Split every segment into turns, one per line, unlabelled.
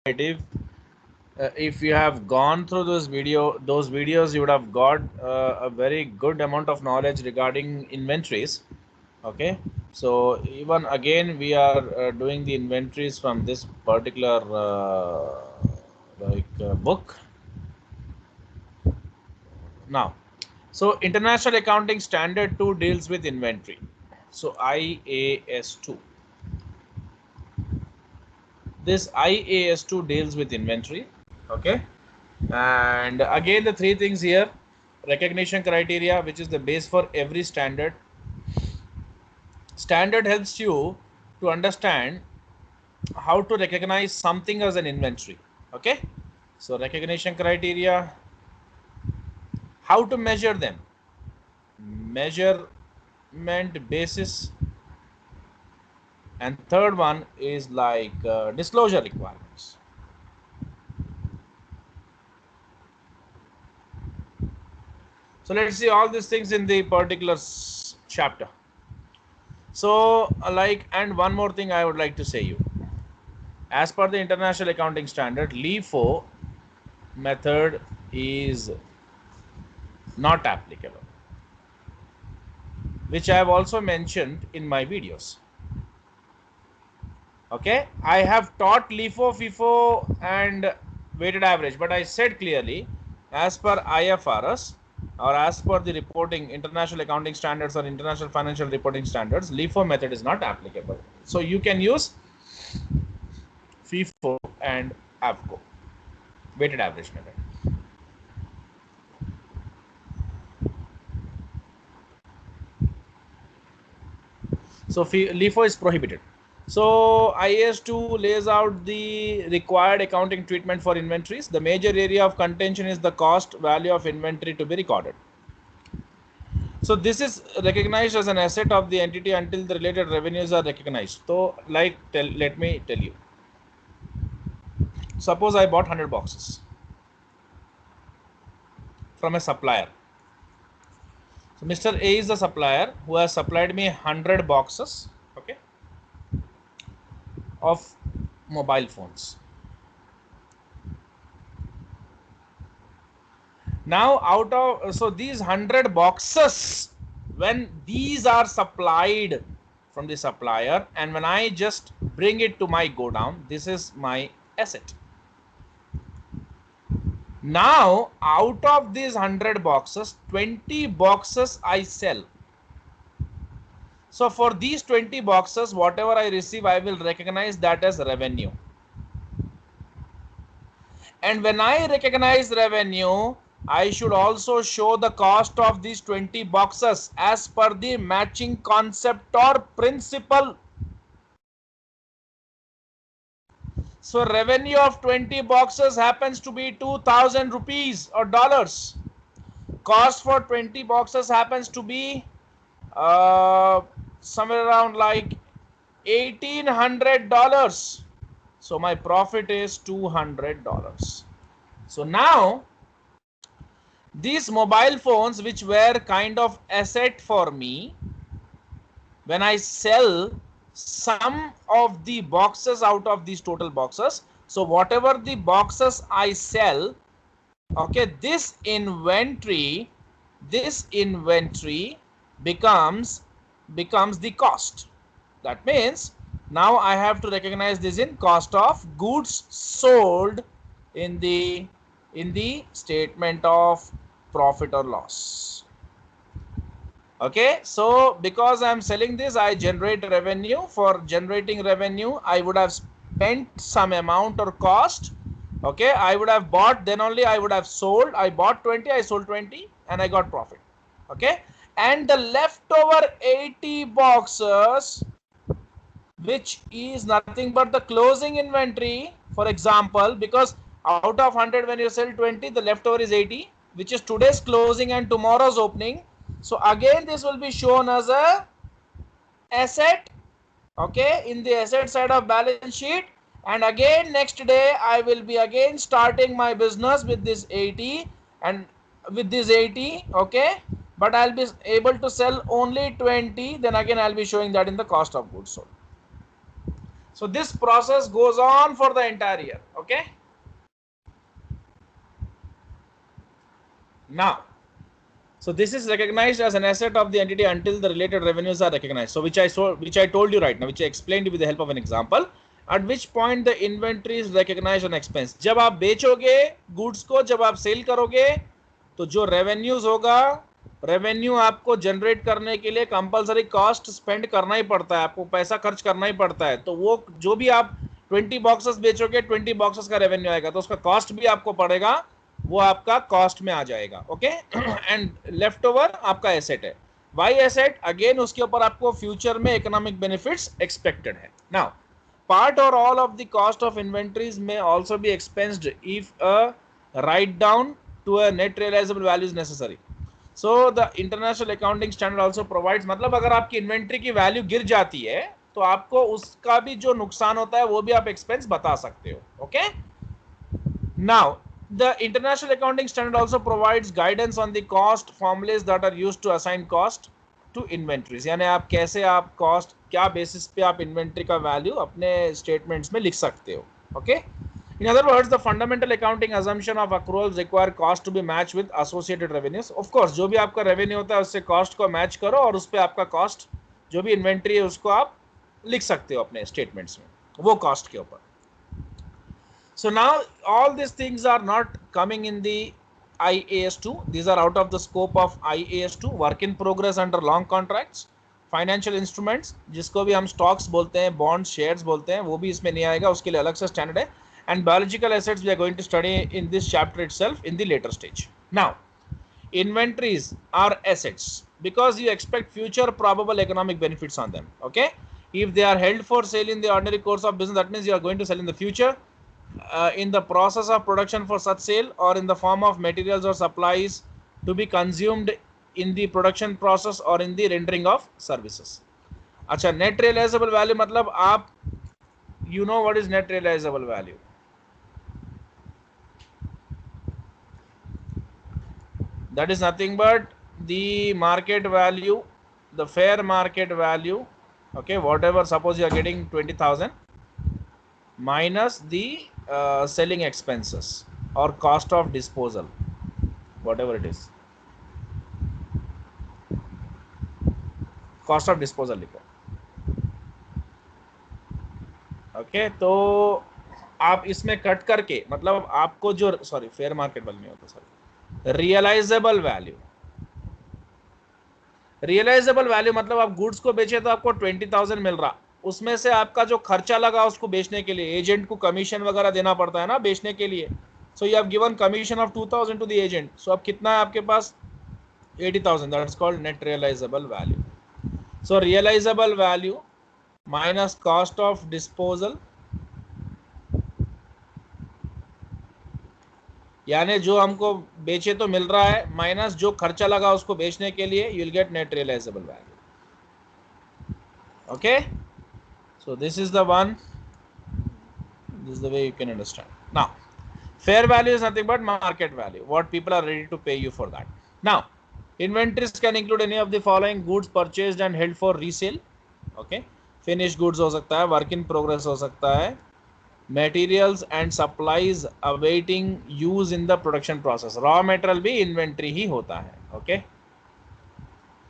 If you have gone through those videos, you would have got a very good amount of knowledge regarding inventories. Okay, so even again we are doing the inventories from this particular book now. So International Accounting Standard 2 deals with inventory. So IAS 2. This IAS 2 deals with inventory. Okay, and again the three things here: recognition criteria, which is the base for every standard. Standard helps you to understand how to recognize something as an inventory. Okay, so recognition criteria, how to measure them, measurement basis, and third one is disclosure requirements. So let's see all these things in the particular chapter. So and one more thing I would like to say you, as per the International Accounting Standard, LIFO method is not applicable, which I have also mentioned in my videos. Okay, I have taught LIFO, FIFO and weighted average, but I said clearly, as per IFRS or as per the reporting International Accounting Standards or International Financial Reporting Standards, LIFO method is not applicable. So you can use FIFO and AVCO, weighted average method. So LIFO is prohibited. So IAS 2 lays out the required accounting treatment for inventories. The major area of contention is the cost value of inventory to be recorded. So this is recognized as an asset of the entity until the related revenues are recognized. So let me tell you. Suppose I bought 100 boxes from a supplier. So Mr. A is the supplier who has supplied me 100 boxes, okay, of mobile phones. Now so these 100 boxes, when these are supplied from the supplier and when I just bring it to my godown, this is my asset. Now out of these 100 boxes, 20 boxes I sell. So for these 20 boxes, whatever I receive, I will recognize that as revenue. And when I recognize revenue, I should also show the cost of these 20 boxes as per the matching concept or principle. So revenue of 20 boxes happens to be 2000 rupees or dollars. Cost for 20 boxes happens to be somewhere around like $1,800. So my profit is $200. So now these mobile phones, which were kind of asset for me, when I sell some of the boxes out of these total boxes, so whatever the boxes I sell, okay, this inventory becomes the cost. That means now I have to recognize this in cost of goods sold in the statement of profit or loss. Okay, so because I'm selling this, I generate revenue. For generating revenue, I would have spent some amount or cost. Okay, I would have bought, then only I would have sold. I bought 20, I sold 20 and I got profit. Okay, and the leftover 80 boxes, which is nothing but the closing inventory, for example, because out of 100 when you sell 20, the leftover is 80, which is today's closing and tomorrow's opening. So again this will be shown as a asset, okay, in the asset side of balance sheet. And again next day I will be again starting my business with this 80 and with this 80, okay, but I'll be able to sell only 20. Then again I'll be showing that in the cost of goods sold. So this process goes on for the entire year. Okay. Now, so this is recognized as an asset of the entity until the related revenues are recognized. So which I told you right now, which I explained with the help of an example. At which point the inventory is recognized on expense. जब आप बेचोगे goods को, जब आप cell करोगे, तो जो revenues होगा, revenue आपको जनरेट करने के लिए कंपलसरी कॉस्ट स्पेंड करना ही पड़ता है, आपको पैसा खर्च करना ही पड़ता है. तो वो जो भी आप 20 बॉक्सेस बेचोगे, 20 बॉक्सेस का रेवेन्यू आएगा, तो उसका कॉस्ट भी आपको पड़ेगा, वो आपका कॉस्ट में आ जाएगा. ओके. एंड लेफ्ट ओवर आपका एसेट है. वाई एसेट अगेन, उसके ऊपर आपको फ्यूचर में इकोनॉमिक बेनिफिट्स एक्सपेक्टेड है. Now, part or all of the cost of inventories may also be expensed if a write down to a net realizable value is necessary. So the international accounting standard also provides, मतलब अगर आपकी inventory की value गिर जाती है तो आपको उसका भी जो नुकसान होता है वो भी आप एक्सपेंस बता सकते हो. Okay. Now the international accounting standard also provides guidance on the cost formulas that are used to assign cost to inventories. यानी आप कैसे आप कॉस्ट, क्या बेसिस पे आप इन्वेंट्री का वैल्यू अपने स्टेटमेंट्स में लिख सकते हो. Okay. In other words, the fundamental accounting assumption of accruals require cost to be matched with associated revenues. Of course, जो भी आपका रेवेन्यू होता है उससे कॉस्ट को मैच करो और उस पे आपका कॉस्ट, जो भी इन्वेंट्री है उसको आप लिख सकते हो अपने स्टेटमेंट्स में, वो कॉस्ट के ऊपर. So now all these things are not coming in the IAS2. These are out of the scope of IAS2. Work in progress under long contracts, financial instruments, जिसको भी हम स्टॉक्स बोलते हैं, बॉन्ड्स, शेयर्स बोलते हैं, वो भी इसमें नहीं आएगा, उसके लिए अलग से स्टैंडर्ड है. And biological assets we are going to study in this chapter itself in the later stage. Now, inventories are assets because you expect future probable economic benefits on them. Okay. If they are held for sale in the ordinary course of business, that means you are going to sell in the future. In the process of production for such sale, or in the form of materials or supplies to be consumed in the production process or in the rendering of services. अच्छा, net realizable value मतलब आप, you know what is net realizable value? That is nothing but the market value, the fair market value. Okay, whatever, suppose you are getting 20,000 minus the selling expenses or cost of disposal, whatever it is, cost of disposal लिखो. Okay. तो आप इसमें cut करके, मतलब आपको जो, sorry fair market value नहीं होता, sorry, realisable value. Realisable value मतलब आप गुड्स को बेचे तो आपको 20,000 मिल रहा, उसमें से आपका जो खर्चा लगा उसको बेचने के लिए, एजेंट को कमीशन वगैरह देना पड़ता है ना बेचने के लिए. So you have given commission of 2,000 to the agent. So अब कितना है आपके पास? 80,000. That is called net realisable value. So realisable value minus cost of disposal, यानी जो हमको बेचे तो मिल रहा है माइनस जो खर्चा लगा उसको बेचने के लिए, you will get net realisable value. Okay. So this is the one, this is the way you can understand. Now, fair value is nothing but market value, what people are ready to pay you for that. Now, inventories can include any of the following: goods purchased and held for resale. Okay. Finished goods हो सकता है, work in progress हो सकता है, materials and supplies awaiting use in the production process. raw material भी inventory ही होता है. Okay.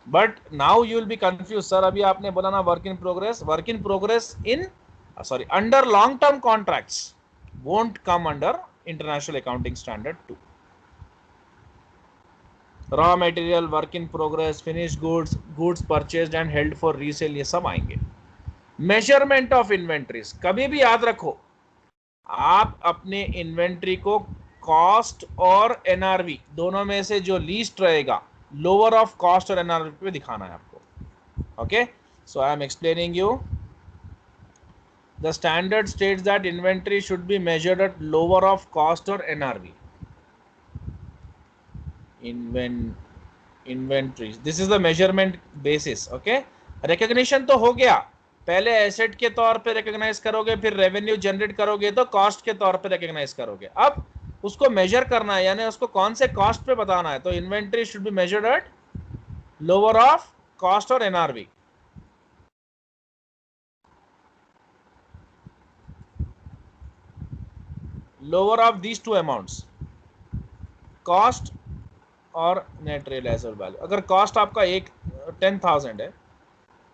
But now you will be confused, sir, अभी आपने बोला ना work in progress in under long term contracts won't come under international accounting standard 2. raw material, work in progress, finished goods, goods purchased and held for resale, ये सब आएंगे. measurement of inventories, कभी भी याद रखो, आप अपने इन्वेंट्री को कॉस्ट और एनआरवी दोनों में से जो लीस्ट रहेगा, लोअर ऑफ कॉस्ट और एनआरवी पे दिखाना है आपको. Okay. So I am explaining you. The standard states that inventory should be measured at lower of cost और NRV. Inventories, this is the measurement basis. Okay. Recognition तो हो गया, पहले एसेट के तौर पे रिकॉग्नाइज करोगे, फिर रेवेन्यू जनरेट करोगे तो कॉस्ट के तौर पे रिकॉग्नाइज करोगे. अब उसको मेजर करना है, यानी उसको कौन से कॉस्ट पे बताना है, तो inventory should be measured at lower of cost और NRV. Lower of these two amounts, cost और नेट रियलाइजेबल वैल्यू। अगर कॉस्ट आपका 10,000 है,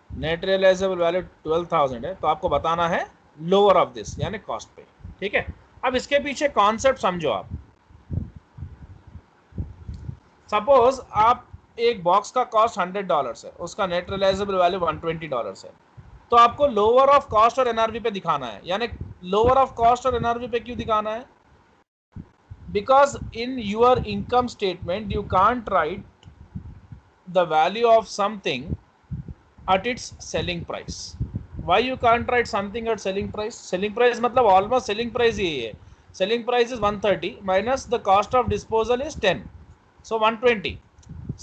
नेट रियलाइजेबल वैल्यू 12,000 है, तो आपको बताना है लोअर ऑफ दिस, यानी कॉस्ट पे। ठीक है, अब इसके पीछे कॉन्सेप्ट समझो आप। सपोज आप एक बॉक्स का कॉस्ट $100 है, उसका नेट रियलाइजेबल वैल्यू $120 है, तो आपको लोअर ऑफ कॉस्ट और एनआरवी पे दिखाना है। यानी लोअर ऑफ कॉस्ट और एनआरवी पे क्यों दिखाना है? Because in your income statement you can't right the value of something at its selling price. Why you can't write something at selling price? Selling price मतलब almost selling price ही है। Selling price is 130 minus the cost of disposal is 10, so 120.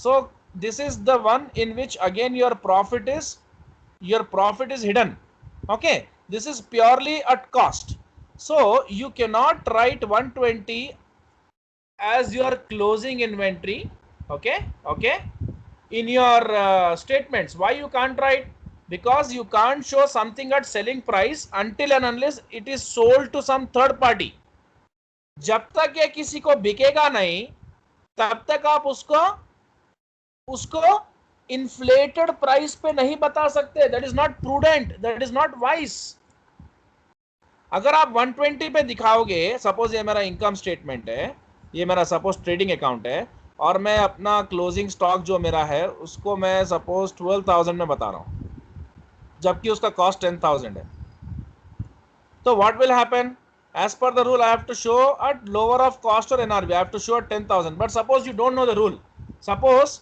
So this is the one in which again your profit is hidden. Okay, this is purely at cost. So you cannot write 120 as your closing inventory. Okay, in your statements. Why you can't write? Because you can't show something at selling price until and unless it is sold to some third party. जब तक ये किसी को बिकेगा नहीं, तब तक आप उसको inflated प्राइस पे नहीं बता सकते. That is not prudent, that is not wise. अगर आप 120 पे दिखाओगे, सपोज ये मेरा इनकम स्टेटमेंट है, ये मेरा सपोज ट्रेडिंग अकाउंट है, और मैं अपना क्लोजिंग स्टॉक जो मेरा है उसको मैं सपोज 12,000 में बता रहा हूँ, जबकि उसका कॉस्ट 10,000 है, तो what will happen? As per the rule I have to show at lower of cost और NRV, I have to show at 10,000. But suppose you don't know the rule, suppose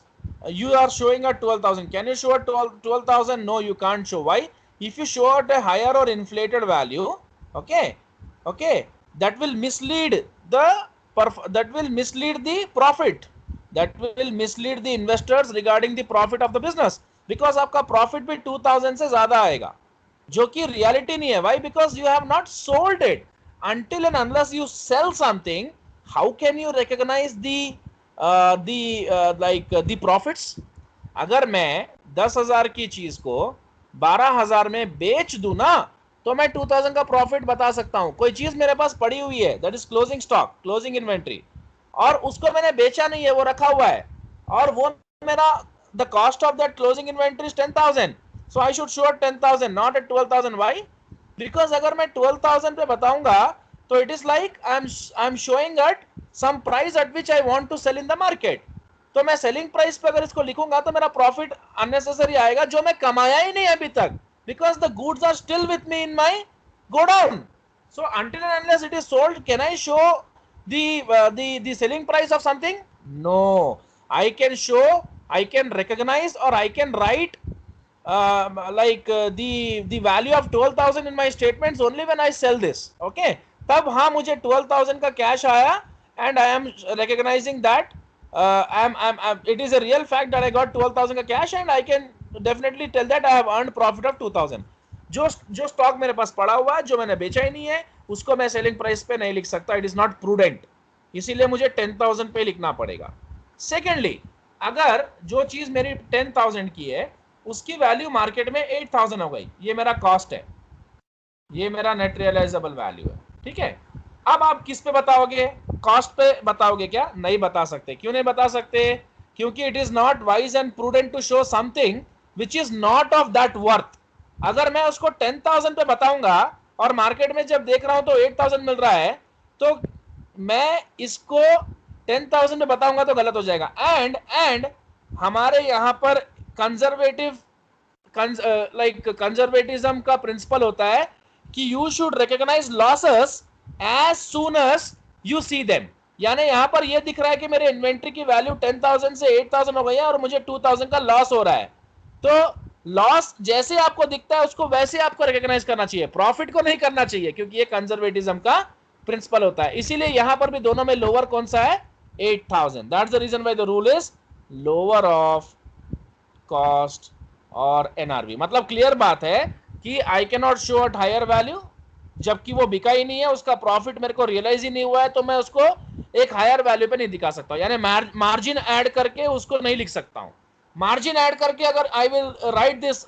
you are showing at 12,000. Can you show at 12,000? No, you can't show. Why? If you show at a higher or inflated value, okay, that will mislead the profit, that will mislead the investors regarding the profit of the business, because आपका profit भी 2,000 से ज्यादा आएगा, जो कि reality नहीं है. Why? Because you have not sold it. Until and unless you sell something, how can you recognize the profits? अगर मैं 10,000 की चीज को 12,000 में बेच दूं ना, तो मैं 2,000 का प्रॉफिट बता सकता हूं. कोई चीज मेरे पास पड़ी हुई है, that is closing stock, closing inventory, और उसको मैंने बेचा नहीं है, वो रखा हुआ है, और वो मेरा the cost of that closing inventory is 10,000, so I should show 10,000 not at 12,000. Why? Because अगर मैं 12,000 पे बताऊंगा तो it is like I am showing at some price at which I want to sell in the market. तो मैं selling price पे अगर इसको लिखूंगा तो मेरा प्रॉफिट अननेसेसरी आएगा, जो मैं कमाया ही नहीं अभी तक, because the goods are still with me in my godown. So until and unless it is sold, can I show the selling price of something? No. I can show, I can recognize, or I can write the value of 12,000 in my statements only when I sell this. Okay, तब हाँ मुझे 12,000 का cash आया, and I am recognizing that it is a real fact that I got 12,000 का cash, and I can definitely tell that I have earned profit of 2,000. जो stock मेरे पास पड़ा हुआ है, जो मैंने बेचा ही नहीं है, उसको मैं सेलिंग प्राइस पे नहीं लिख सकता. इट इज नॉट प्रूडेंट, इसीलिए मुझे 10,000 पे लिखना पड़ेगा. सेकेंडली, अगर जो चीज मेरी 10,000 की है उसकी वैल्यू मार्केट में 8,000 हो गई, ये मेरा कॉस्ट है, ये मेरा नेट रियलाइजेबल वैल्यू है. ठीक है, अब आप किस पे बताओगे? कॉस्ट पे बताओगे क्या? नहीं बता सकते. क्यों नहीं बता सकते? क्योंकि it is not wise and prudent to show something which is not of that worth. अगर मैं उसको 10,000 पे बताऊंगा और मार्केट में जब देख रहा हूं तो 8,000 मिल रहा है, तो मैं इसको 10,000 पे बताऊंगा तो गलत हो जाएगा. एंड हमारे यहां पर कंजर्वेटिज्म का प्रिंसिपल होता है कि you should recognise losses as soon as you see them. यानी यहां पर यह दिख रहा है कि मेरे इन्वेंट्री की वैल्यू 10,000 से 8,000 हो गई है और मुझे 2,000 का लॉस हो रहा है, तो लॉस जैसे आपको दिखता है उसको वैसे आपको रिकॉग्नाइज करना चाहिए, प्रॉफिट को नहीं करना चाहिए, क्योंकि ये कंजर्वेटिज्म का प्रिंसिपल होता है. इसीलिए यहां पर भी दोनों में लोअर कौन सा है? 8,000. That's the reason why the rule is lower of cost और एनआरवी. मतलब क्लियर बात है कि I can not show at higher value, जबकि वो बिका ही नहीं है, उसका प्रॉफिट मेरे को रियलाइज ही नहीं हुआ है, तो मैं उसको एक हायर वैल्यू पे नहीं दिखा सकता. यानी मार्जिन ऐड करके उसको नहीं लिख सकता हूं. मार्जिन ऐड करके अगर I will write this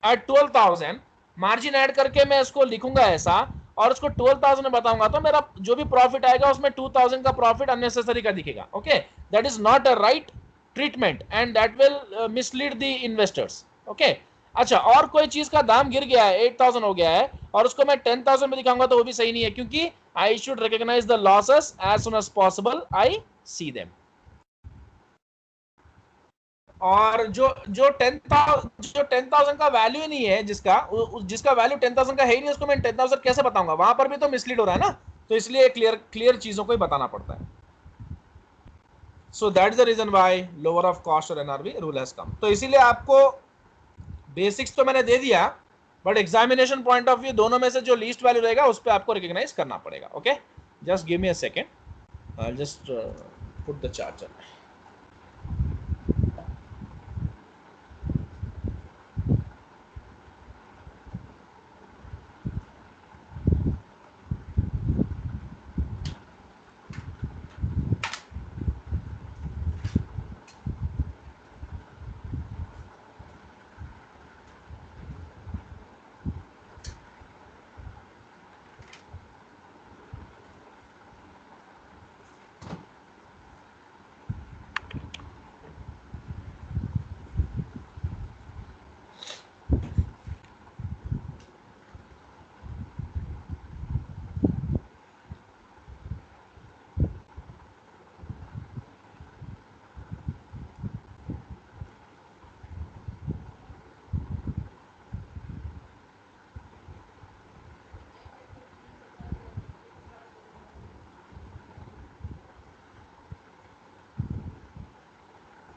eight 12,000, margin add करके मैं इसको लिखूंगा ऐसा, और उसको 12,000 में बताऊंगा तो मेरा जो भी प्रॉफिट आएगा उसमें 2,000 का प्रॉफिट अननेसेसरी का दिखेगा. Okay, that is not a right treatment and that will mislead the investors. Okay, अच्छा, और कोई चीज का दाम गिर गया है, 8,000 हो गया है, और उसको मैं 10,000 में दिखाऊंगा तो वो भी सही नहीं है, क्योंकि I should recognise the losses as soon as possible I see them. और जो 10,000 का वैल्यू ही नहीं है, जिसका वैल्यू 10,000 का है ही नहीं, उसको मैं 10,000 कैसे बताऊंगा? वहां पर भी तो मिसलीड हो रहा है ना. तो इसलिए क्लियर चीजों को ही बताना पड़ता है. So that is the reason why lower of cost और एनआरवी रूल हैज कम. तो इसीलिए आपको बेसिक्स तो मैंने दे दिया, but examination point of view दोनों में से जो लीस्ट वैल्यू रहेगा उस पर आपको रिकॉग्नाइज करना पड़ेगा. Okay, just give me a second, I just put the charger.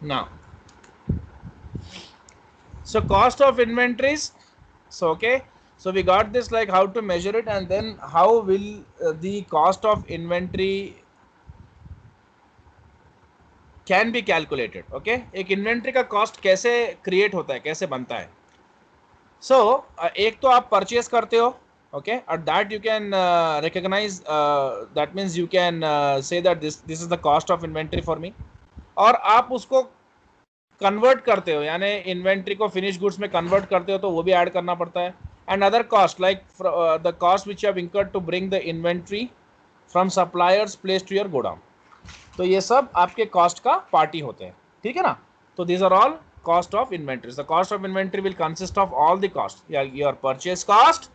Now, so cost of inventories. So okay, so we got this, like how to measure it, and then how will the cost of inventory can be calculated. Okay, एक inventory का cost कैसे create होता है, कैसे बनता है. So एक तो आप purchase करते हो. Okay, at that you can recognize, that means you can say that this is the cost of inventory for me. और आप उसको कन्वर्ट करते हो, यानी इन्वेंट्री को फिनिश गुड्स में कन्वर्ट करते हो, तो वो भी ऐड करना पड़ता है. And other cost like the cost which have incurred to bring the inventory from suppliers place to your godown. तो ये सब आपके कॉस्ट का पार्टी होते हैं. ठीक है ना. तो these are all cost of inventories. The cost of inventory will consist of all the cost. Your purchase cost,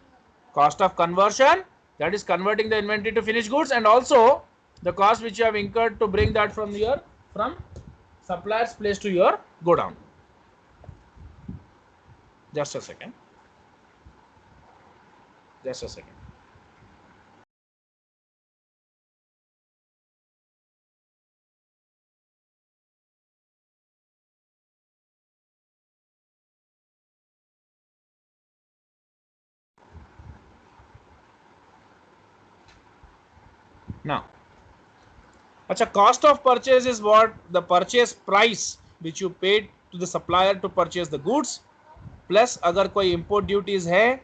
cost of conversion, that is converting the inventory to finished goods, and also the cost which you have incurred to bring that from supplier's place to your godown. Just a second. Now, cost of purchase is what? The purchase price which you paid to the supplier to purchase the goods, plus अगर कोई import duties है,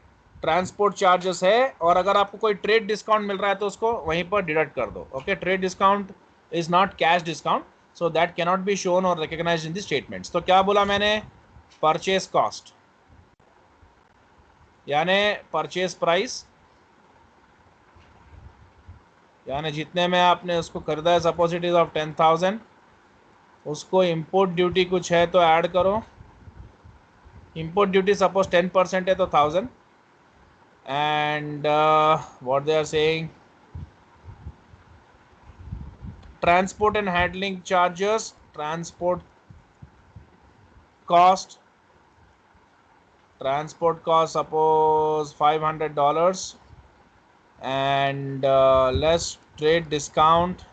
transport charges है, और अगर आपको कोई trade discount मिल रहा है तो उसको वहीं पर डिडक्ट कर दो. Okay, trade discount is not cash discount, so that can not be shown और रिकॉग्नाइज्ड इन द स्टेटमेंट्स. तो क्या बोला मैंने? परचेज कॉस्ट यानी परचेज प्राइस, यानी जितने में आपने उसको खरीदा है, सपोज इट इज ऑफ 10,000, उसको इंपोर्ट ड्यूटी कुछ है तो ऐड करो. इंपोर्ट ड्यूटी सपोज 10% है तो 1,000. And what they are saying, transport and handling charges, transport cost suppose $500, and less trade discount.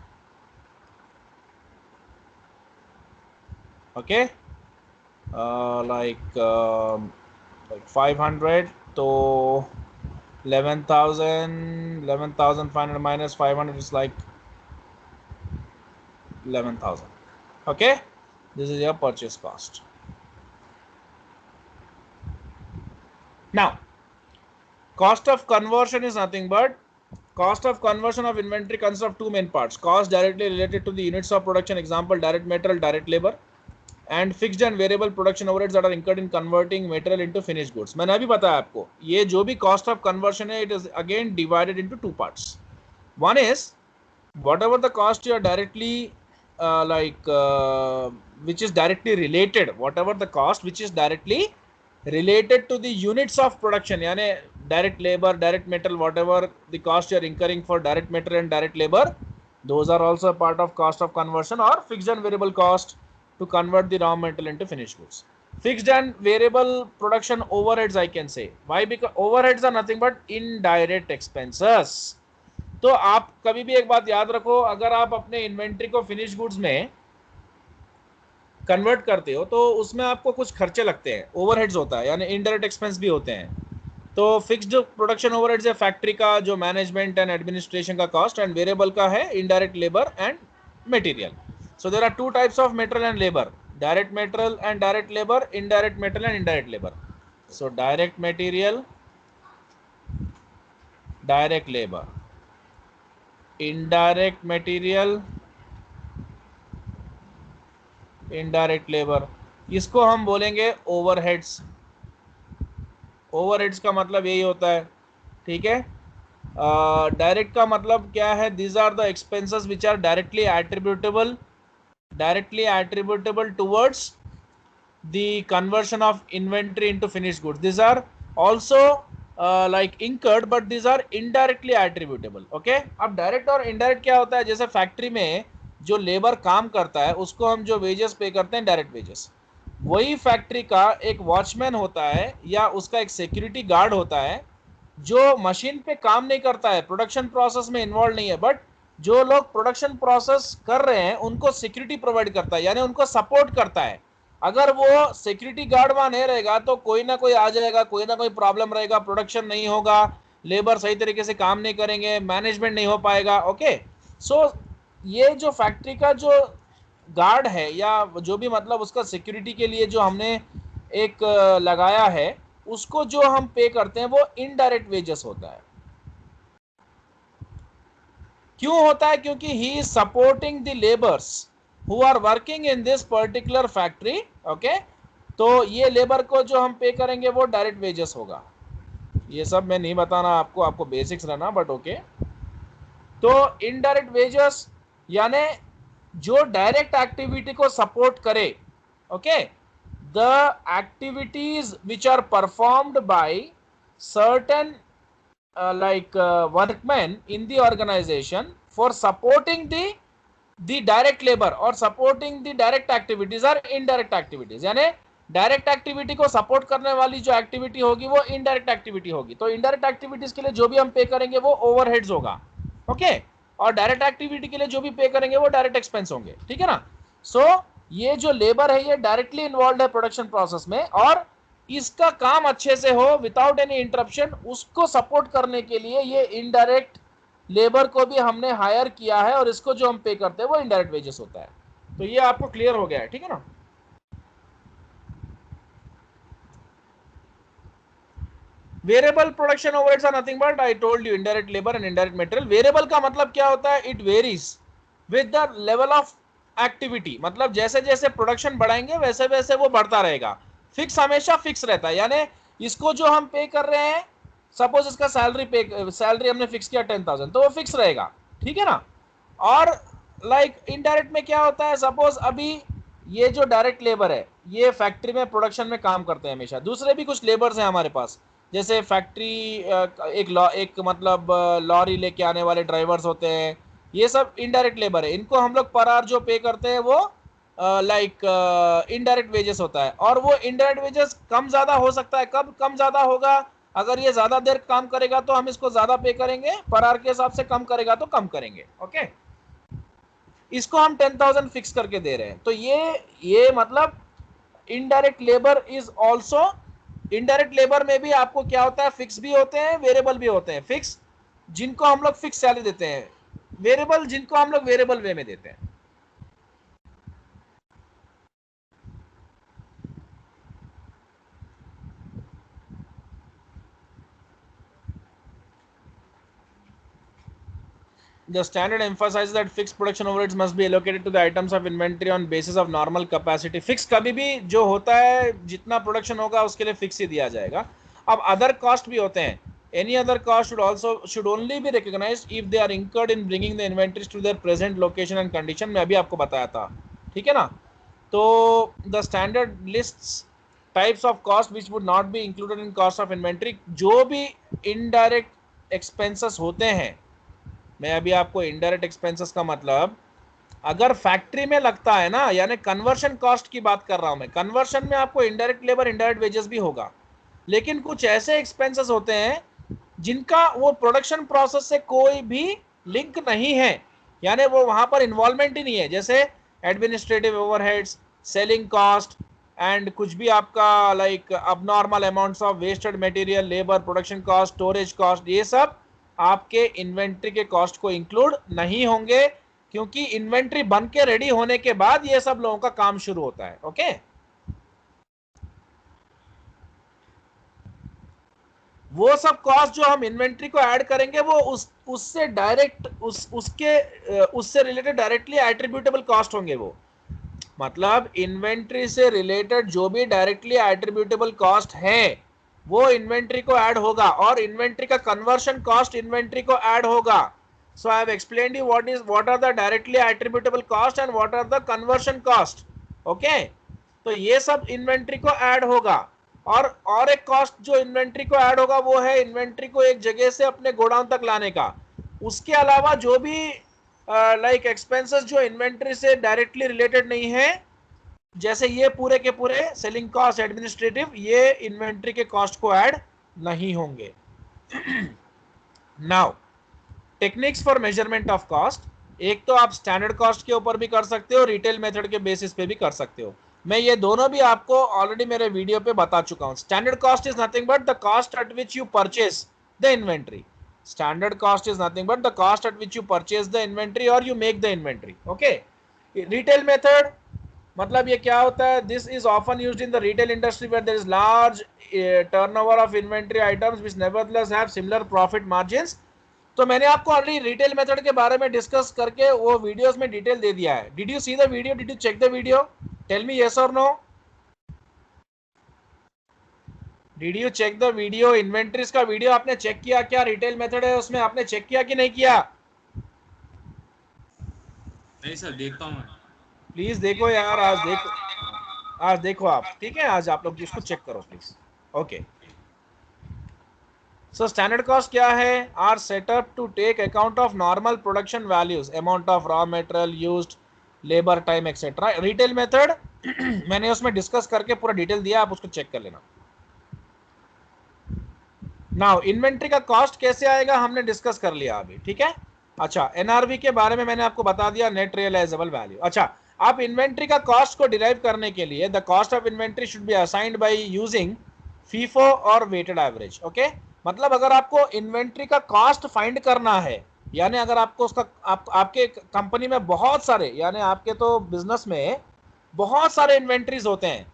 Okay, like 500, so 11,500 minus 500 is like 11,000. Okay, this is your purchase cost. Now, cost of conversion is nothing but cost of conversion of inventory consists of two main parts: cost directly related to the units of production, example direct material, direct labor, and fixed and variable production overheads that are incurred in converting material into finished goods. मैंने अभी बताया आपको ये जो भी cost of conversion है, it is again divided into two parts. One is whatever the cost you are directly which is directly related, whatever the cost which is directly related to the units of production, यानी direct labor, direct material, whatever the cost you are incurring for direct material and direct labor, those are also a part of cost of conversion, or fixed and variable cost to convert the raw material into finished goods. Fixed and variable production overheads, I can say. Why? Because overheads are nothing but indirect expenses. तो आप कभी भी एक बात याद रखो, अगर आप अपने इन्वेंट्री को फिनिश गुड्स में कन्वर्ट करते हो तो उसमें आपको कुछ खर्चे लगते हैं, ओवरहेड्स होता है, यानी इनडायरेक्ट एक्सपेंस भी होते हैं. तो फिक्स्ड प्रोडक्शन ओवरहेड्स है फैक्ट्री का जो मैनेजमेंट एंड एडमिनिस्ट्रेशन का कॉस्ट, एंड वेरिएबल का है indirect labour and material. So there are two types of material and labour, direct material and direct labour, indirect material and indirect labour. So direct material, direct labour, indirect material, indirect labour, इसको हम बोलेंगे overheads. Overheads का मतलब यही होता है, ठीक है. डायरेक्ट का मतलब क्या है? These are the expenses which are directly attributable towards the conversion of inventory into finished goods. These are also like incurred but these are indirectly attributable. okay, अब डायरेक्ट और इनडायरेक्ट क्या होता है? जैसे फैक्ट्री में जो लेबर काम करता है उसको हम जो वेजेस पे करते हैं डायरेक्ट वेजेस, वही फैक्ट्री का एक वॉचमैन होता है या उसका एक सिक्योरिटी गार्ड होता है जो मशीन पे काम नहीं करता है, प्रोडक्शन प्रोसेस में इन्वॉल्व नहीं है, बट जो लोग प्रोडक्शन प्रोसेस कर रहे हैं उनको सिक्योरिटी प्रोवाइड करता है, यानी उनको सपोर्ट करता है. अगर वो सिक्योरिटी गार्ड वहां नहीं रहेगा तो कोई ना कोई आ जाएगा, कोई ना कोई प्रॉब्लम रहेगा, प्रोडक्शन नहीं होगा, लेबर सही तरीके से काम नहीं करेंगे, मैनेजमेंट नहीं हो पाएगा. ओके, सो ये जो फैक्ट्री का जो गार्ड है या जो भी मतलब उसका सिक्योरिटी के लिए जो हमने एक लगाया है, उसको जो हम पे करते हैं वो इनडायरेक्ट वेजेस होता है. क्यों होता है? क्योंकि he is supporting the labours who are working in this particular factory. Okay, तो ये लेबर को जो हम पे करेंगे वो डायरेक्ट वेजेस होगा. ये सब मैं नहीं बताना आपको, आपको बेसिक्स रहना, बट ओके. तो इनडायरेक्ट वेजेस यानी जो डायरेक्ट एक्टिविटी को सपोर्ट करे. Okay, the activities which are performed by certain workmen in the organization for supporting the direct labor or supporting the direct activities are indirect activities. यानी direct activity को support करने वाली जो activity होगी वो indirect activity होगी. तो indirect activities के लिए जो भी हम पे करेंगे वो ओवरहेड्स होगा. ओके, और डायरेक्ट एक्टिविटी के लिए जो भी पे करेंगे वो डायरेक्ट एक्सपेंस होंगे. ठीक है ना. सो ये जो लेबर है ये डायरेक्टली इन्वॉल्व है प्रोडक्शन प्रोसेस में, और इसका काम अच्छे से हो विदाउट एनी इंटरप्शन, उसको सपोर्ट करने के लिए ये इनडायरेक्ट लेबर को भी हमने हायर किया है, और इसको जो हम पे करते हैं वो इनडायरेक्ट वेजेस होता है. तो ये आपको क्लियर हो गया है, ठीक है ना. Variable production overheads are nothing but I told you indirect labour and indirect material. Variable का मतलब क्या होता है? It varies with the level of activity. मतलब जैसे जैसे प्रोडक्शन बढ़ाएंगे वैसे वैसे वो बढ़ता रहेगा. फिक्स हमेशा फिक्स रहता है, यानी इसको जो हम पे कर रहे हैं, सपोज इसका सैलरी हमने फिक्स किया 10,000, तो वो फिक्स रहेगा. ठीक है ना. और इनडायरेक्ट में क्या होता है? सपोज अभी ये जो डायरेक्ट लेबर है ये फैक्ट्री में प्रोडक्शन में काम करते हैं हमेशा. दूसरे भी कुछ लेबर्स हैं हमारे पास, जैसे फैक्ट्री एक मतलब लॉरी लेके आने वाले ड्राइवर्स होते हैं, ये सब इनडायरेक्ट लेबर है. इनको हम लोग पर आवर जो पे करते हैं वो इनडायरेक्ट वेजेस होता है. और वो इनडायरेक्ट वेजेस कम ज्यादा हो सकता है. कब कम ज्यादा होगा? अगर ये ज्यादा देर काम करेगा तो हम इसको ज्यादा पे करेंगे, पर आवर के हिसाब से कम करेगा तो कम करेंगे. ओके, इसको हम 10,000 फिक्स करके दे रहे हैं. तो ये मतलब indirect labour is also, indirect labour में भी आपको क्या होता है? फिक्स भी होते हैं, वेरिएबल भी होते हैं. फिक्स जिनको हम लोग फिक्स सैलरी देते हैं, वेरिएबल जिनको हम लोग वेरिएबल वे में देते हैं. the standard emphasizes that fixed production overheads must be allocated to the items of inventory on basis of normal capacity. Fix कभी भी जो होता है जितना प्रोडक्शन होगा उसके लिए फिक्स ही दिया जाएगा. अब अदर कॉस्ट भी होते हैं. Any other cost should only be recognized if they are incurred in bringing the inventories to their present location and condition. मैं अभी आपको बताया था, ठीक है ना. तो the standard lists types of cost which would not be included in cost of inventory. जो भी indirect expenses होते हैं, मैं अभी आपको इनडायरेक्ट एक्सपेंसेस का मतलब अगर फैक्ट्री में लगता है ना, यानी कन्वर्शन कॉस्ट की बात कर रहा हूं मैं. कन्वर्शन में आपको इनडायरेक्ट लेबर इनडायरेक्ट वेजेस भी होगा, लेकिन कुछ ऐसे एक्सपेंसेस होते हैं जिनका वो प्रोडक्शन प्रोसेस से कोई भी लिंक नहीं है, यानी वो वहां पर इन्वॉल्वमेंट ही नहीं है. जैसे administrative overheads, selling cost and कुछ भी आपका like abnormal amounts of wasted material, labour, production cost, storage cost, ये सब आपके इन्वेंट्री के कॉस्ट को इंक्लूड नहीं होंगे, क्योंकि इन्वेंट्री बन के रेडी होने के बाद ये सब लोगों का काम शुरू होता है. ओके, वो सब कॉस्ट जो हम इन्वेंट्री को ऐड करेंगे वो उससे डायरेक्ट उससे रिलेटेड डायरेक्टली एट्रीब्यूटेबल कॉस्ट होंगे. वो मतलब इन्वेंट्री से रिलेटेड जो भी डायरेक्टली एट्रीब्यूटेबल कॉस्ट है वो इन्वेंट्री को ऐड होगा, और इन्वेंट्री का कन्वर्शन कॉस्ट इन्वेंट्री को ऐड होगा. So I have explained you what are the directly attributable cost and what are the conversion cost. Okay, तो ये सब इन्वेंट्री को ऐड होगा. और एक कॉस्ट जो इन्वेंट्री को ऐड होगा वो है इन्वेंट्री को एक जगह से अपने गोडाउन तक लाने का. उसके अलावा जो भी लाइक एक्सपेंसेस जो इन्वेंट्री से डायरेक्टली रिलेटेड नहीं है, जैसे ये पूरे के पूरे सेलिंग कॉस्ट, एडमिनिस्ट्रेटिव, ये इन्वेंट्री के कॉस्ट को ऐड नहीं होंगे. Now techniques for measurement of cost. एक तो आप स्टैंडर्ड कॉस्ट के ऊपर भी कर सकते हो, रिटेल मेथड के बेसिस पे भी कर सकते हो. मैं ये दोनों भी आपको ऑलरेडी मेरे वीडियो पे बता चुका हूं. Standard cost is nothing but the cost at which you purchase the inventory. Standard cost is nothing but the cost at which you purchase the inventory और you make the inventory. Okay, retail method मतलब ये क्या होता है? This is often used in the retail industry where there is large turnover of inventory items which nevertheless have similar profit margins. तो मैंने आपको already retail method के बारे में डिस्कस करके वो वीडियोस में डिटेल दे दिया है. Did you see the video? Did you check the video? Tell me yes और no. Did you check the video? Inventories का वीडियो आपने चेक किया क्या? रिटेल मेथड है उसमें, आपने चेक किया कि नहीं किया?
नहीं सर, देखता हूं मैं.
प्लीज देखो यार, आज देखो आप, ठीक है? आज आप लोग इसको चेक करो please. Okay, so standard cost क्या है? Are set up to take account of normal production values, amount of raw material used, labour time etcetera. Retail method मैंने उसमें डिस्कस करके पूरा डिटेल दिया, आप उसको चेक कर लेना. नाउ इन्वेंट्री का कॉस्ट कैसे आएगा हमने डिस्कस कर लिया अभी, ठीक है? अच्छा, एनआरवी के बारे में मैंने आपको बता दिया, नेट रियलाइजेबल वैल्यू. अच्छा, आप इन्वेंट्री का कॉस्ट को डिराइव करने के लिए the cost of inventory should B assigned by using FIFO और वेटेड एवरेज. ओके, मतलब अगर आपको इन्वेंट्री का कॉस्ट फाइंड करना है, यानी अगर आपको उसका आपके कंपनी में बहुत सारे, यानी आपके तो बिजनेस में बहुत सारे इन्वेंट्रीज होते हैं,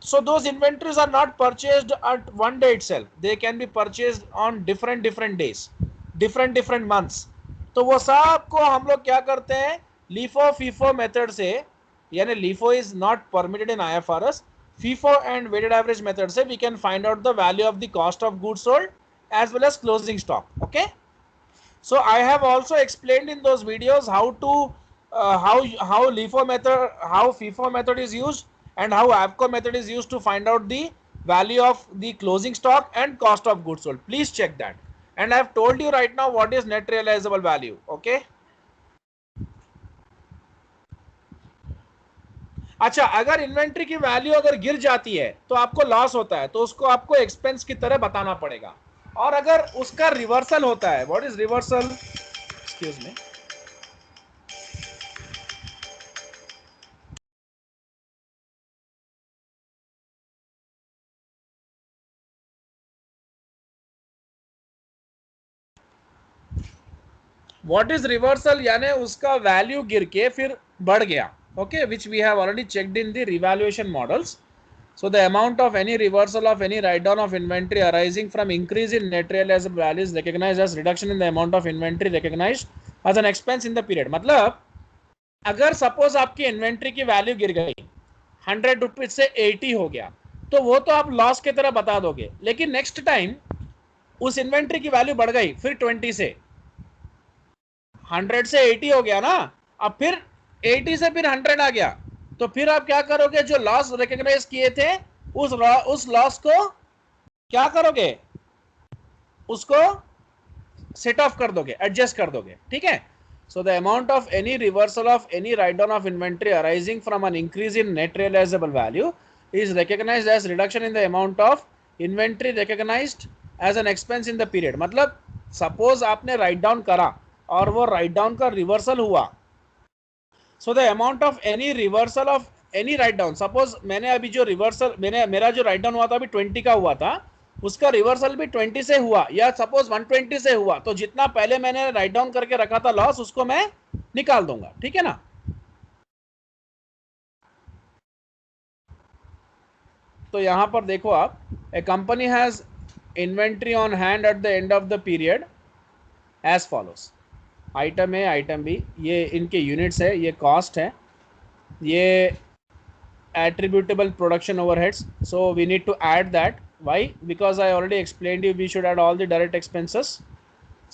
so those inventories are not purchased at one day itself, they can be purchased on different days, different months. तो वो सब को हम लोग क्या करते हैं? LIFO FIFO मेथड से, यानी LIFO is not permitted in IFRS, FIFO and weighted average method से we can find out the value of the cost of goods sold as well as closing stock. Okay, so I have also explained in those videos how to how LIFO method, how FIFO method is used and how AVCO method is used to find out the value of the closing stock and cost of goods sold. Please check that. And I have told you right now what is net realizable value. Okay, अच्छा, अगर inventory की value अगर गिर जाती है तो आपको loss होता है, तो उसको आपको एक्सपेंस की तरह बताना पड़ेगा. और अगर उसका रिवर्सल होता है, what is reversal? Excuse me, what is reversal? यानी उसका वैल्यू गिर के फिर बढ़ गया. Okay, which we have already checked in the revaluation models. So the amount of any reversal of any write down of inventory arising from increase in net realizable value is recognized as reduction in the amount of inventory recognized as an expense in the period. मतलब अगर suppose आपकी inventory की value गिर गई 100 rupees से 80 हो गया, तो वो तो आप लॉस की तरह बता दोगे, लेकिन नेक्स्ट टाइम उस इन्वेंट्री की वैल्यू बढ़ गई, फिर 20 से 100 से 80 हो गया ना, अब फिर 80 से फिर 100 आ गया, तो फिर आप क्या करोगे, जो लॉस रिकॉग्नाइज किए थे उस लॉस को क्या करोगे, उसको सेट ऑफ कर दोगे, एडजस्ट कर दोगे, ठीक है. So the amount of any reversal of any write down of inventory arising from an increase in net realizable value is recognized as reduction in the amount of inventory recognized as an expense in the period. मतलब suppose आपने write down करा और वो write down का reversal हुआ, so the amount of any reversal of any write down, suppose मैंने अभी जो reversal मेरा जो write down हुआ था अभी 20 का हुआ था, उसका रिवर्सल भी 20 से हुआ या सपोज 120 से हुआ, तो जितना पहले मैंने राइट डाउन करके रखा था लॉस, उसको मैं निकाल दूंगा, ठीक है ना. तो यहां पर देखो आप, a company has inventory on hand at the end of the period as follows. Item A, item B, ये इनके यूनिट्स है, ये कॉस्ट है, ये attributable production overheads, so we need to add that. Why? Because I already explained you we should add all the direct expenses.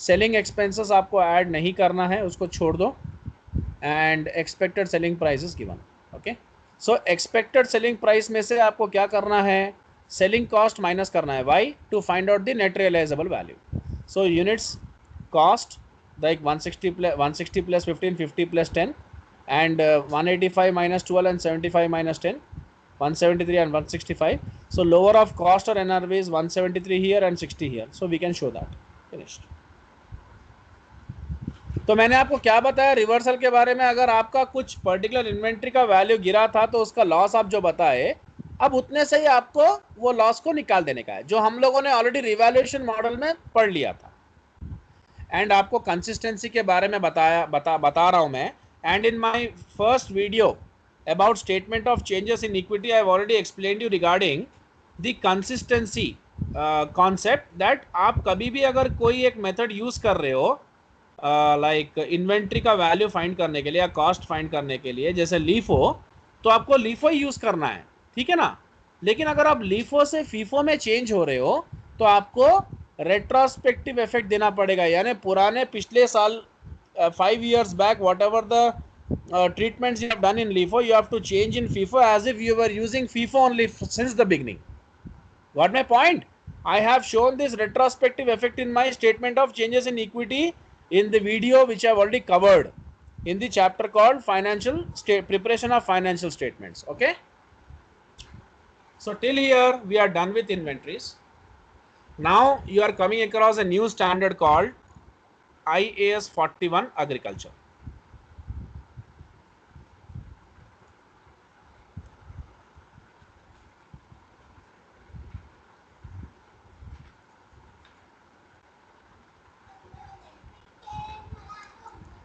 Selling expenses आपको add नहीं करना है, उसको छोड़ दो. And expected selling price is given. Okay, so expected selling price में से आपको क्या करना है, selling cost minus करना है. Why? To find out the net realizable value. So units cost like 160 plus 15, 50 plus 10, and 185 minus 12 and 75 minus 10, 173 and 165. So lower of cost or NRV is 173 here and 60 here, so we can show that. Finished. तो मैंने आपको क्या बताया reversal के बारे में, अगर आपका कुछ पर्टिकुलर इन्वेंट्री का वैल्यू गिरा था तो उसका लॉस आप जो बताए, अब उतने से ही आपको वो लॉस को निकाल देने का है, जो हम लोगों ने ऑलरेडी रिवैल्यूएशन मॉडल में पढ़ लिया था. एंड आपको कंसिस्टेंसी के बारे में बता रहा हूं मैं. And in my first video about statement of changes in equity, I have already explained you regarding the consistency concept, that आप कभी भी अगर कोई एक मेथड यूज कर रहे हो लाइक इन्वेंट्री का वैल्यू फाइंड करने के लिए या कॉस्ट फाइंड करने के लिए, जैसे लीफो, तो आपको लीफो ही यूज करना है, ठीक है ना. लेकिन अगर आप लीफो से फीफो में चेंज हो रहे हो तो आपको रेट्रोस्पेक्टिव इफेक्ट देना पड़ेगा, यानी पुराने पिछले साल 5 years back, whatever the treatments you have done in LIFO, you have to change in FIFO as if you were using FIFO only since the beginning. Got my point? I have shown this retrospective effect in my statement of changes in equity in the video which I have already covered in the chapter called preparation of financial statements. Okay, so till here we are done with inventories. Now you are coming across a new standard called IAS 41 agriculture.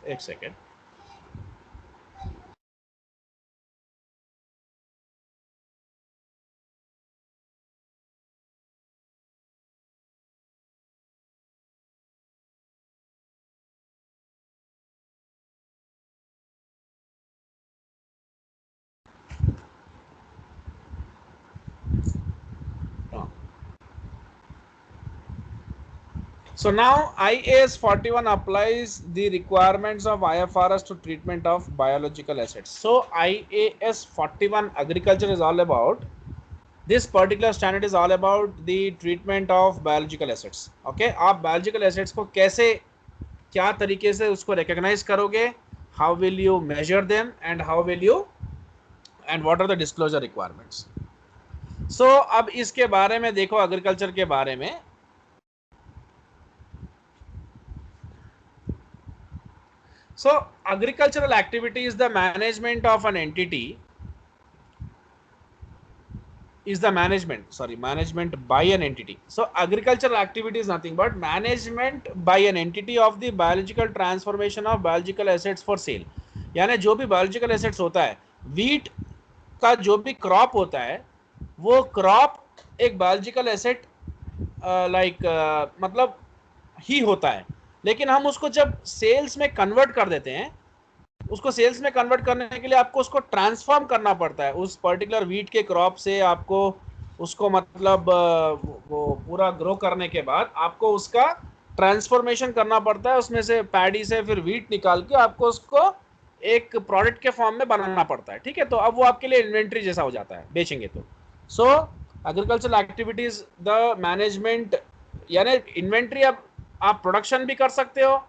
एक second. So now IAS 41 applies the requirements of IFRS to treatment of biological assets. So IAS 41 agriculture is all about, this particular standard is all about the treatment of biological assets. Okay, आप biological assets को कैसे क्या तरीके से उसको recognize करोगे, how will you measure them, and how will you, and what are the disclosure requirements. So अब इसके बारे में देखो, agriculture के बारे में. So agricultural activity is the management of an entity, management by an entity. So agricultural activity is nothing but management by an entity of the biological transformation of biological assets for sale. यानी जो भी biological assets होता है, wheat का जो भी crop होता है, वो क्रॉप एक बायोलॉजिकल एसेट मतलब ही होता है, लेकिन हम उसको जब सेल्स में कन्वर्ट कर देते हैं, उसको सेल्स में कन्वर्ट करने के लिए आपको उसको ट्रांसफॉर्म करना पड़ता है। उस पर्टिकुलर वीट के क्रॉप से आपको उसको मतलब वो पूरा ग्रो करने के बाद आपको उसका ट्रांसफॉर्मेशन करना पड़ता है, उसमें से पैडी से फिर वीट निकाल के आपको उसको एक प्रोडक्ट के फॉर्म में बनाना पड़ता है। ठीक है, तो अब वो आपके लिए इन्वेंट्री जैसा हो जाता है बेचेंगे तो। सो एग्रीकल्चरल एक्टिविटीज द मैनेजमेंट, यानी इन्वेंट्री अब आप प्रोडक्शन भी कर सकते हो,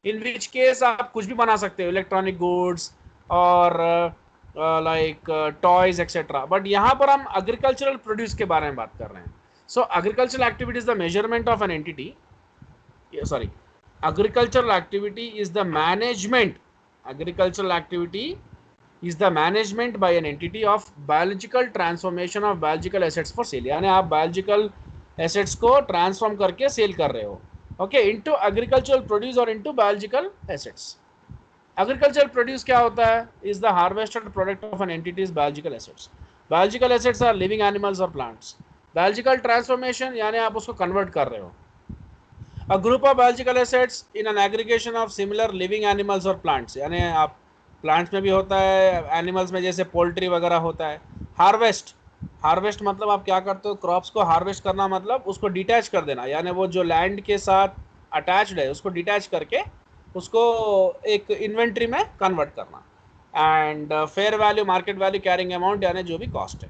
इन विच केस आप कुछ भी बना सकते हो, इलेक्ट्रॉनिक गुड्स और लाइक टॉयज एक्सेट्रा, बट यहाँ पर हम एग्रीकल्चरल प्रोड्यूस के बारे में बात कर रहे हैं। So agricultural activity is the measurement of an entity, sorry, agricultural activity is the management, agricultural activity is the management by an entity of biological transformation of biological assets for sale, यानी आप biological assets को transform करके sale कर रहे हो, okay, into agricultural produce or into biological assets। agricultural produce क्या होता है? is the harvested product of an entity's biological assets। biological assets are living animals or plants। biological transformation यानी आप उसको convert कर रहे हो। A group of biological assets in an aggregation of similar living animals or plants, यानी आप plants में भी होता है, एनिमल्स में जैसे पोल्ट्री वगैरह होता है। हार्वेस्ट, हार्वेस्ट मतलब आप क्या करते हो, क्रॉप्स को हार्वेस्ट करना मतलब उसको डिटैच कर देना, यानी वो जो लैंड के साथ अटैच्ड है उसको डिटैच करके उसको एक इन्वेंट्री में कन्वर्ट करना। And fair value, market value, carrying amount, यानी जो भी कॉस्ट है।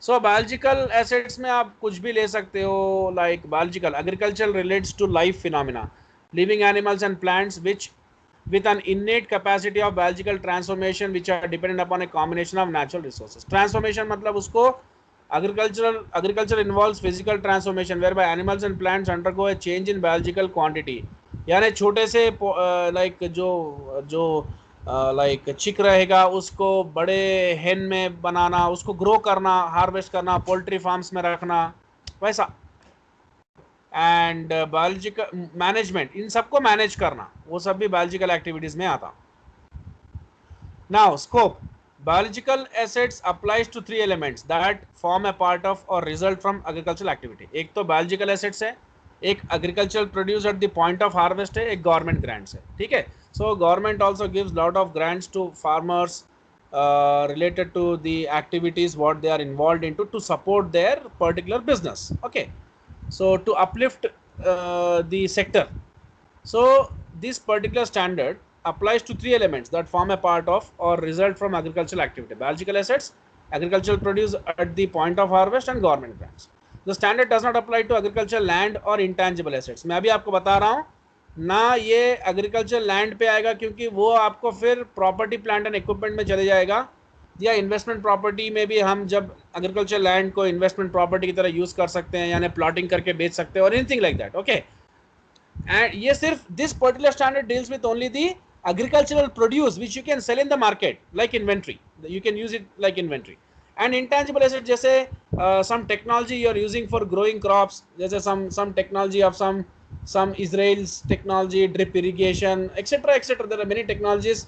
सो बायोलॉजिकल एसेट्स में आप कुछ भी ले सकते हो, like biological agriculture relates to life phenomena, living animals and plants which with an innate capacity of biological transformation which are dependent upon a combination of natural resources। transformation मतलब उसको agriculture involves physical transformation whereby animals and plants undergo a change in biological quantity, यानी छोटे से like जो like चिक रहेगा उसको बड़े हेन में बनाना, उसको ग्रो करना, हार्वेस्ट करना, पोल्ट्री फार्म्स में रखना, वैसा। एंड बायोलॉजिकल मैनेजमेंट, इन सबको मैनेज करना, वो सब भी बायोलॉजिकल एक्टिविटीज में आता। Now scope, biological assets applies to three elements that form a part of or result from agricultural activity। एक तो biological assets है, एक agricultural produce at the point of harvest है, एक government grants है। ठीक है, so government also gives lot of grants to farmers related to the activities what they are involved into to support their particular business, okay, so to uplift the sector। So this particular standard applies to three elements that form a part of or result from agricultural activity: biological assets, agricultural produce at the point of harvest, and government grants। The standard does not apply to agricultural land or intangible assets। मैं अभी आपको बता रहा हूँ ना, ये agriculture land पे आएगा क्योंकि वो आपको फिर प्रॉपर्टी प्लांट एंड इक्विपमेंट में चले जाएगा, या इन्वेस्टमेंट प्रॉपर्टी में भी हम जब एग्रीकल्चर लैंड को इन्वेस्टमेंट प्रॉपर्टी की तरह यूज कर सकते हैं, यानी प्लॉटिंग करके बेच सकते हैं और anything like that, okay. And ये सिर्फ this particular standard deals with only the agricultural produce which you can sell in the market like inventory, you can use it like inventory। and intangible assets जैसे some technology you are using for growing crops, जैसे some technology of some Israel's technology, drip irrigation, etc etc। there are many technologies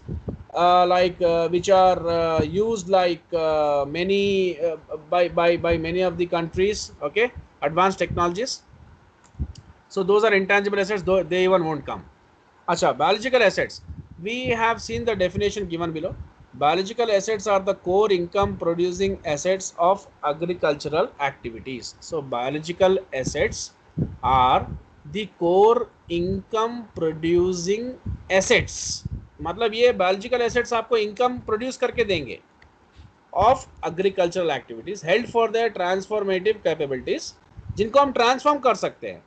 which are used many by many of the countries, okay, advanced technologies। so those are intangible assets, though they even won't come। Acha, biological assets, we have seen the definition given below। biological assets are the core income producing assets of agricultural activities। so biological assets are the core income producing assets, मतलब ये biological assets आपको income produce करके देंगे of agricultural activities held for their transformative capabilities, जिनको हम transform कर सकते हैं।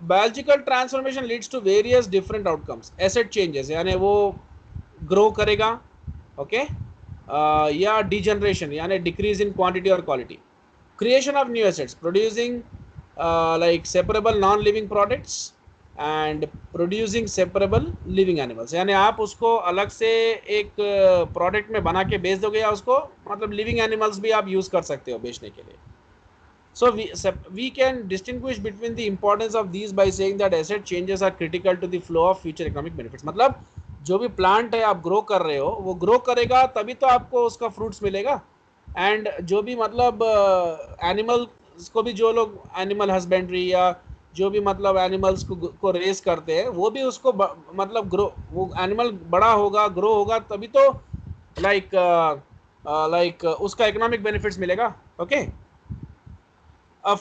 Biological transformation leads to various different outcomes, asset changes, यानी वो ग्रो करेगा, ओके, या डिजनरेशन यानी डिक्रीज इन क्वांटिटी और quality. Creation of new assets producing like separable non living products and producing separable living animals, यानी आप उसको अलग से एक प्रोडक्ट में बना के बेच दोगे, या उसको मतलब लिविंग एनिमल्स भी आप यूज कर सकते हो बेचने के लिए। So we can distinguish between the importance of these by saying that asset changes are critical to the flow of future economic benefits। मतलब जो भी प्लांट है आप ग्रो कर रहे हो, वो ग्रो करेगा तभी तो आपको उसका फ्रूट्स मिलेगा, एंड जो भी मतलब एनिमल्स को भी, जो लोग एनिमल हस्बेंड्री या जो भी मतलब एनिमल्स को रेस करते हैं, वो भी उसको मतलब ग्रो, वो एनिमल बड़ा होगा, ग्रो होगा, तभी तो लाइक उसका इकोनॉमिक बेनिफिट्स मिलेगा. Okay. A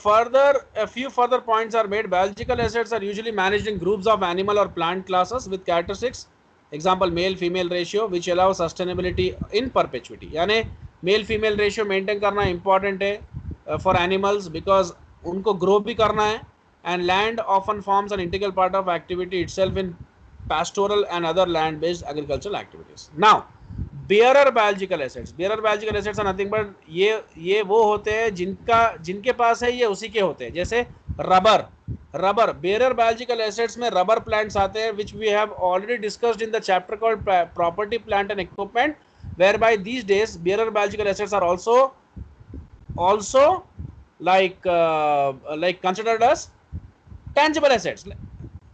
few further points are made. Biological assets are usually managed in groups of animal or plant classes with characteristics. Example, male-female ratio, which allows sustainability in perpetuity. यानी male-female ratio maintain करना important है for animals because उनको grow भी करना है. And land often forms an integral part of activity itself in pastoral and other land-based agricultural activities. Now, bearer biological assets. Bearer biological assets are nothing but ये वो होते हैं जिनके पास है, ये उसी के होते हैं. जैसे रबर बेयरर बायोलॉजिकल एसेट्स में रबर प्लांट्स आते हैं, which we have already discussed in the chapter called property plant and equipment, whereby these days bearer biological assets are also like considered as tangible assets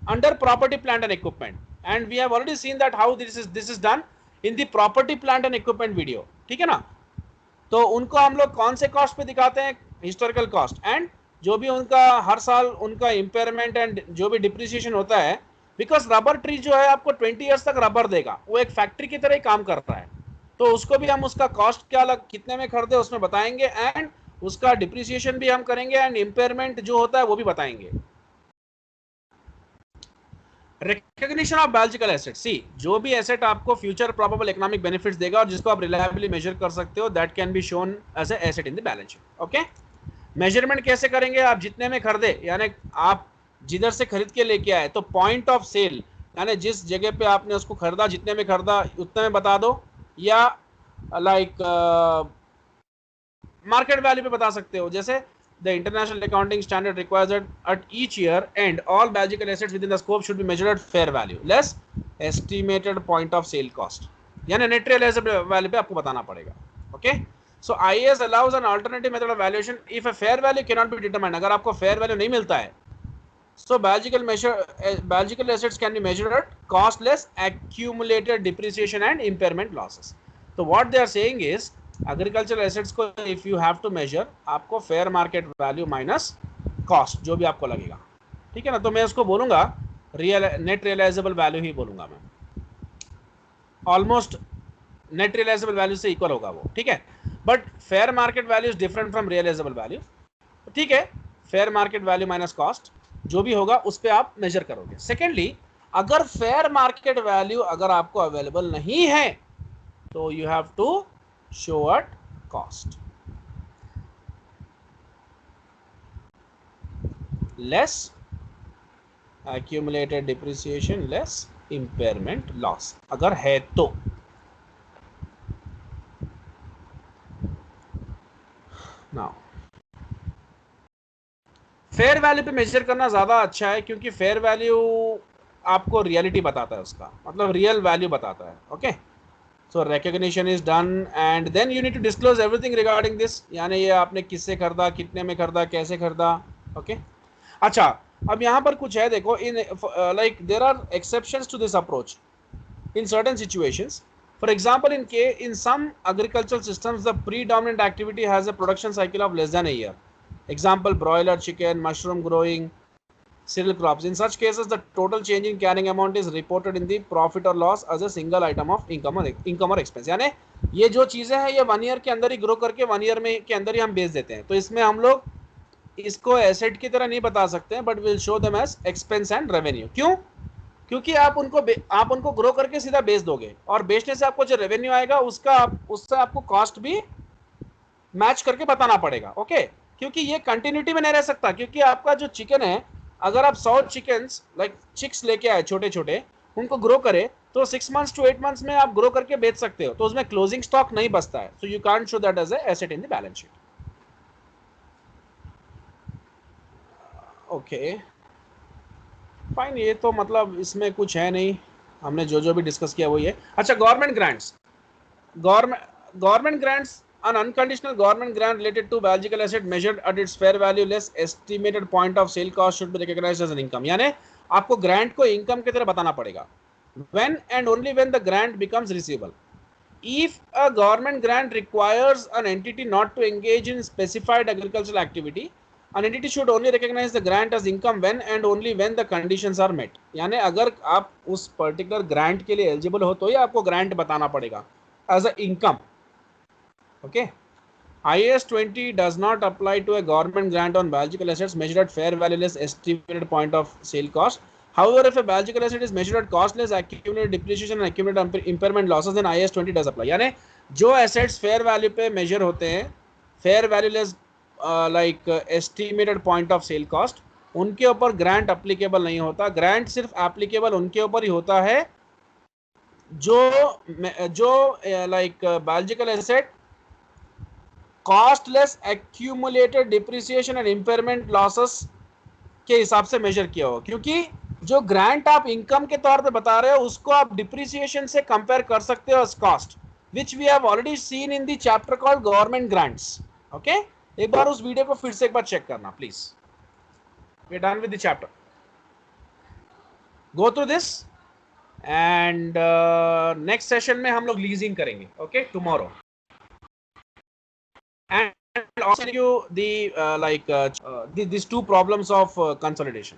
under property plant and equipment. And we have already seen that how this is done in the property plant and equipment video. ठीक है ना. तो उनको हम लोग कौन से cost पे दिखाते हैं? Historical cost. एंड जो भी उनका हर साल उनका इंपेयरमेंट एंड जो भी डिप्रिसिएशन होता है, बिकॉज रबर ट्री जो है आपको 20 ईयर्स तक रबर देगा, वो एक फैक्ट्री की तरह ही काम करता है. तो उसको भी हम उसका कॉस्ट क्या कितने में खरीदे उसमें बताएंगे, एंड उसका डिप्रिसिएशन भी हम करेंगे, एंड इंपेयरमेंट जो होता है वो भी बताएंगे. Recognition of biological asset. See, जो भी एसेट आपको फ्यूचर प्रोबेबल इकोनॉमिक बेनिफिट्स देगा और जिसको आप रिलायबली मेजर कर सकते हो, that can be shown as a asset in the balance sheet. Okay. Measurement कैसे करेंगे? आप जितने में खरीदे, यानी आप जिधर से खरीद के लेके आए, तो पॉइंट ऑफ सेल यानी जिस जगह पे आपने उसको खरीदा, जितने में खरीदा उतने में बता दो, या लाइक मार्केट वैल्यू पे बता सकते हो. जैसे the international accounting standard requires that at each year end all biological assets within the scope should be measured at fair value less estimated point of sale cost. यानी net realizable value पे आपको बताना पड़ेगा. Okay. So IAS allows an alternative method of valuation if a fair value cannot be determined. अगर आपको fair value नहीं मिलता है, so biological assets can be measured at cost less accumulated depreciation and impairment losses. So what they are saying is agricultural assets को if you have to measure, आपको fair market value minus cost जो भी आपको लगेगा. ठीक है ना. तो मैं उसको बोलूंगा नेट रियलाइजेबल वैल्यू ही बोलूंगा मैं. ऑलमोस्ट नेट रियलाइजेबल वैल्यू से इक्वल होगा वो. ठीक है. But fair market value is different from realisable value. ठीक है. Fair market value minus cost जो भी होगा उस पर आप मेजर करोगे. सेकेंडली, अगर फेयर मार्केट वैल्यू अगर आपको अवेलेबल नहीं है, तो you have to show at cost less accumulated depreciation less impairment loss अगर है तो. now फेयर वैल्यू पे मेजर करना ज्यादा अच्छा है, क्योंकि फेयर वैल्यू आपको रियलिटी बताता है, उसका मतलब रियल वैल्यू बताता है. Okay. So recognition is done and then you need to disclose everything regarding this. यानी ये आपने किससे खरीदा, कितने में खरीदा, कैसे खरीदा. ओके. अच्छा, अब यहाँ पर कुछ है देखो. इन like there are exceptions to this approach in certain situations. For example, in some agricultural systems the predominant activity has a production cycle of less than a year. Example, broiler chicken, mushroom growing, cereal crops. In such cases the total change in carrying amount is reported in the profit or loss as a single item of income or expense. यानी ये जो चीजें हैं ये 1 year के अंदर ही grow करके 1 year में के अंदर ही हम बेच देते हैं. तो इसमें हम लोग इसको एसेट की तरह नहीं बता सकते हैं, but will show them as expense and revenue. क्यों? क्योंकि आप उनको ग्रो करके सीधा बेच दोगे, और बेचने से आपको जो रेवेन्यू आएगा उससे आपको कॉस्ट भी मैच करके बताना पड़ेगा. ओके. क्योंकि ये कंटिन्यूटी में नहीं रह सकता, क्योंकि आपका जो चिकन है, अगर आप 100 चिकन्स लाइक चिक्स लेके आए छोटे छोटे, उनको ग्रो करे, तो 6 months to 8 months में आप ग्रो करके बेच सकते हो, तो उसमें क्लोजिंग स्टॉक नहीं बचता है. So you can't show that as a asset in the balance sheet. Okay fine. ये तो मतलब इसमें कुछ है नहीं, हमने जो भी डिस्कस किया वो ये. अच्छा, government grants an unconditional government grant related to biological asset measured at its fair value less estimated point of sale cost should be recognized as an income. यानी आपको ग्रांट को इनकम की तरह बताना पड़ेगा. when and only when the grant becomes receivable.
if a government grant requires an entity not to engage in specified agricultural activity, an entity should only recognize the grant as income when and only when the conditions are met. यानी अगर आप उस particular grant के लिए eligible हो तो ही आपको grant बताना पड़ेगा as a income. Okay. IAS 20 does not apply to a government grant on biological assets measured at fair value less estimated point of sale cost. However, if a biological asset is measured at cost less accumulated depreciation and accumulated impairment losses, then IAS 20 does apply. यानी जो assets fair value पे measure होते हैं, fair value less like estimated point of sale cost, उनके ऊपर grant applicable नहीं होता. Grant सिर्फ applicable उनके ऊपर ही होता है जो like biological asset costless accumulated depreciation and impairment losses के हिसाब से मेजर किया हो. क्योंकि जो ग्रांट आप इनकम के तौर पे बता रहे हो उसको आप डिप्रिसिएशन से कंपेयर कर सकते हो as cost, which we have already seen in the chapter called government grants. Okay, एक बार उस वीडियो को फिर से एक बार चेक करना please. We are done with the chapter. Go through this and next session में हम लोग लीजिंग करेंगे. Okay, tomorrow. And also you the these two problems of consolidation.